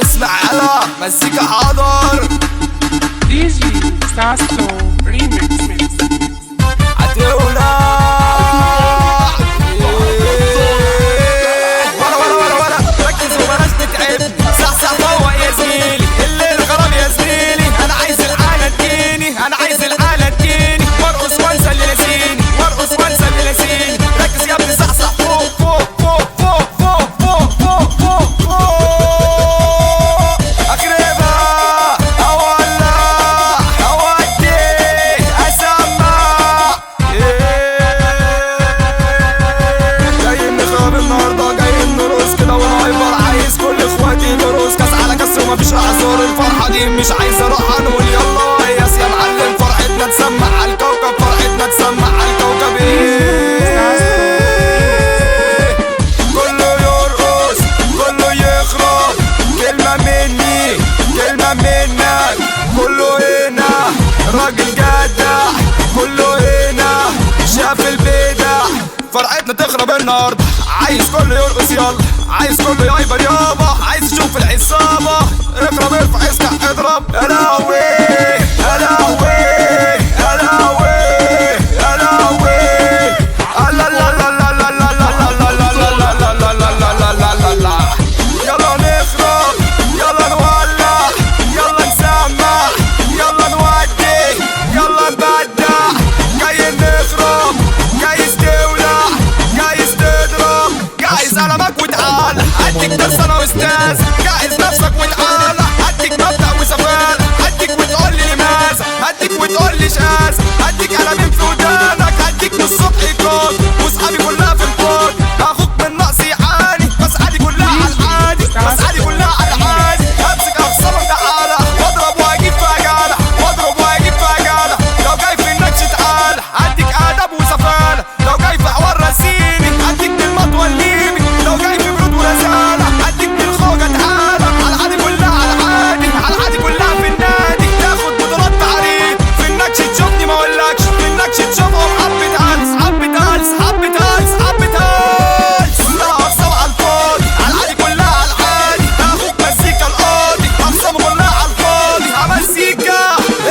اسمع يلا مزيكا حاضر. DJ Sasso Remix. هتولع ورا ركز وبلاش تتعب. صح فوق يا زميلي، الليل غرام يا زميلي. انا عايز الحالة تجيني، انا عايز الحالة تجيني. وارقص وانسى اللي ناسيني، وارقص وانسى اللي ناسيني. ركز يا ابني صح فوق فوق فوق فوق فوق فوق فوق فوق فوق. اقربها اولع اودي اسمع. جايين نخرب النهارده، جايين نرقص كده ونهايبر. عايز كل اخواتي نرقص كاس على كاس ومفيش اعذار. الفرحه دي مش عايز اروح نقول يلا ياس يا معلم. فرحتنا تسمع على الكوكب، فرحتنا تسمع على الكوكب. كله يرقص كله يخرب. كلمه مني كلمه منك، كله هنا راجل جدع. كله هنا شاف البدع. فرحتنا تخرب النهارده، عايز كله يرقص يلا، عايز كله يعيبر يابا. عايز اشوف العصابه، اخرب ارفع اسكع اضرب. يا لهوي يا لهوي يا لهوي يا لهوي. لا لا لا لا لا لا لا لا لا لا لا لا لا لا لا لا لا. يلا نخرب يلا نولع يلا نسمع يلا نودي يلا نبدع. جايين نخرب جايز تولع جايز تضرب. جايز قلمك وتعالى هديك درس انا استاذ. جايز نفسك وتعالى هديك مبدأ وسفالة. هديك وتقول لي لماذا، هديك وتقول لي شاذ. هديك قلمين في ودانك، هديك من الصبح كود واصحابي كلها في البوت. اخوك من نقص يعاني بس عادي كلها على العادي، بس عادي كلها على العادي. امسك اخصامك تعالى واضرب واجيب فجالة، واضرب واجيب فجالة. لو جاي في النكش تعالى هديك ادب وسفالة. لو جاي في حوار راسيني هديك بالمطوى الليبي. لو جاي في برود ورزالة هديك بالخوجة تعالى. على العادي كلها على العادي، على العادي كلها في النادي. تاخد بطولات تعريض في النكش تشوفني ما اقولكش. في النكش تشوفهم حبة هلس حبة هلس حبة هلس حبة هلس. كلها اقسام على الفاضي، على العادي كلها على العادي. اخوك مزيكا القاضي اقسام كلها على الفاضي. مزيكا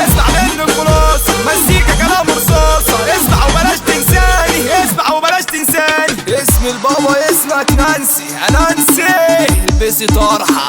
اسمع مني الخلاص، مزيكا كلام رصاصة. اسمع وبلاش تنساني، اسمع وبلاش تنساني. اسم البابا اسمك نانسي، انا نانسي. البسي طرحة